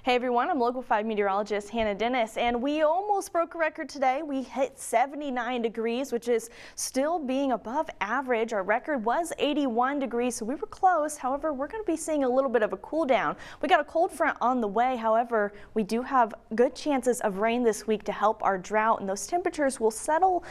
Hey everyone, I'm Local 5 meteorologist Hannah Dennis, and we almost broke a record today. We hit 79 degrees, which is still being above average. Our record was 81 degrees, so we were close. However, we're going to be seeing a little bit of a cool down. We got a cold front on the way. However, we do have good chances of rain this week to help our drought, and those temperatures will settle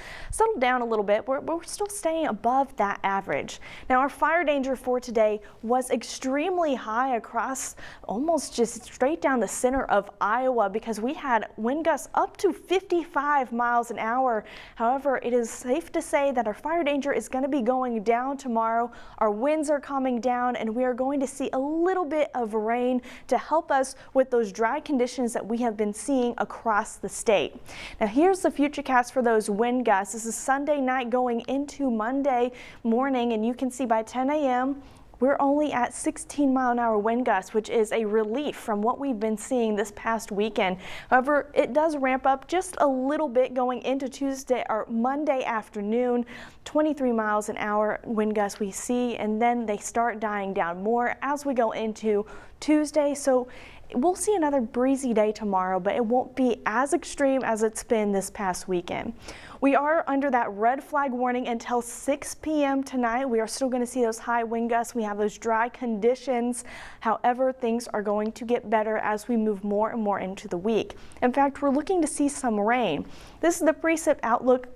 down a little bit. We're still staying above that average. Now, our fire danger for today was extremely high across almost just straight down the center of Iowa because we had wind gusts up to 55 miles an hour. However, it is safe to say that our fire danger is going to be going down tomorrow. Our winds are calming down and we are going to see a little bit of rain to help us with those dry conditions that we have been seeing across the state. Now here's the futurecast for those wind gusts. This is Sunday night going into Monday morning, and you can see by 10 a.m. we're only at 16-mile-an-hour wind gusts, which is a relief from what we've been seeing this past weekend. However, it does ramp up just a little bit going into Tuesday or Monday afternoon. 23 miles an hour wind gusts we see, and then they start dying down more as we go into Tuesday. So we'll see another breezy day tomorrow, but it won't be as extreme as it's been this past weekend. We are under that red flag warning until 6 p.m. tonight. We are still going to see those high wind gusts. We have those dry conditions. However, things are going to get better as we move more and more into the week. In fact, we're looking to see some rain. This is the precip outlook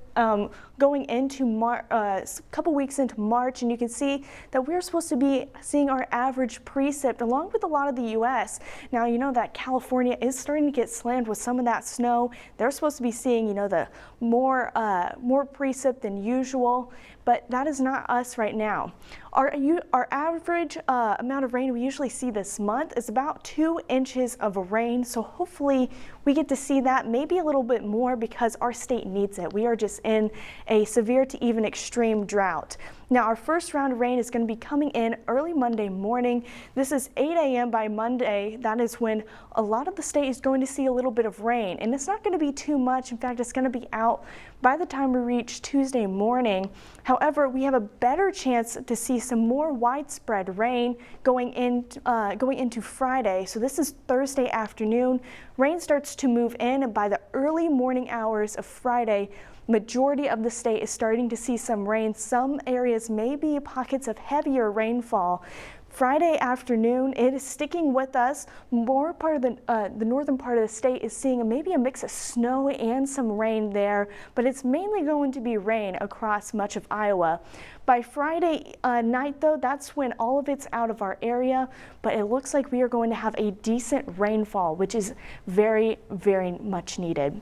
going into a couple weeks into March, and you can see that we're supposed to be seeing our average precip along with a lot of the U.S. Now, you know that California is starting to get slammed with some of that snow. They're supposed to be seeing, you know, the more precip than usual, but that is not us right now. Our average amount of rain we usually see this month is about 2 inches of rain, so hopefully we get to see that, maybe a little bit more, because our state needs it. We are just in a severe to even extreme drought. Now, our first round of rain is going to be coming in early Monday morning. This is 8 a.m. by Monday. That is when a lot of the state is going to see a little bit of rain, and it's not going to be too much. In fact, it's going to be out by the time we reach Tuesday morning. However, we have a better chance to see some more widespread rain going into Friday. So this is Thursday afternoon. Rain starts to move in, and by the early morning hours of Friday, majority of the state is starting to see some rain. Some areas may be pockets of heavier rainfall. Friday afternoon, it is sticking with us. More part of the northern part of the state is seeing maybe a mix of snow and some rain there, but it's mainly going to be rain across much of Iowa. By Friday night, though, that's when all of it's out of our area, but it looks like we are going to have a decent rainfall, which is very, very much needed.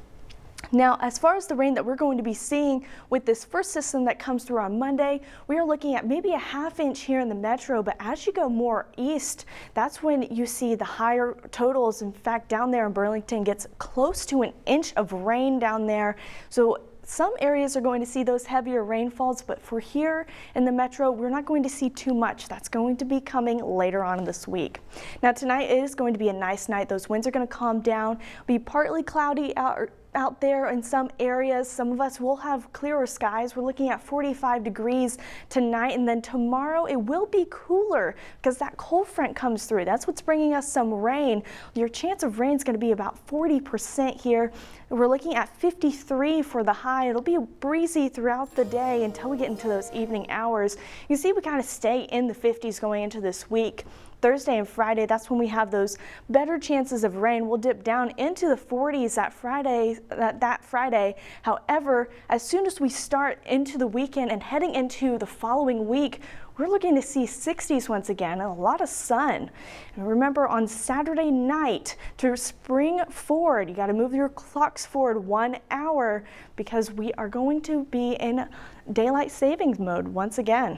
Now, as far as the rain that we're going to be seeing with this first system that comes through on Monday, we are looking at maybe a ½ inch here in the metro, but as you go more east, that's when you see the higher totals. In fact, down there in Burlington gets close to an inch of rain down there. So some areas are going to see those heavier rainfalls, but for here in the metro, we're not going to see too much. That's going to be coming later on this week. Now, tonight is going to be a nice night. Those winds are going to calm down, be partly cloudy out there in some areas. Some of us will have clearer skies. We're looking at 45 degrees tonight, and then tomorrow it will be cooler because that cold front comes through. That's what's bringing us some rain. Your chance of rain is going to be about 40% here. We're looking at 53 for the high. It'll be breezy throughout the day until we get into those evening hours. You see, we kind of stay in the 50s going into this week. Thursday and Friday, that's when we have those better chances of rain. We'll dip down into the 40s that Friday. However, as soon as we start into the weekend and heading into the following week, we're looking to see 60s once again and a lot of sun. And remember, on Saturday night to spring forward, you got to move your clocks forward 1 hour because we are going to be in daylight savings mode once again.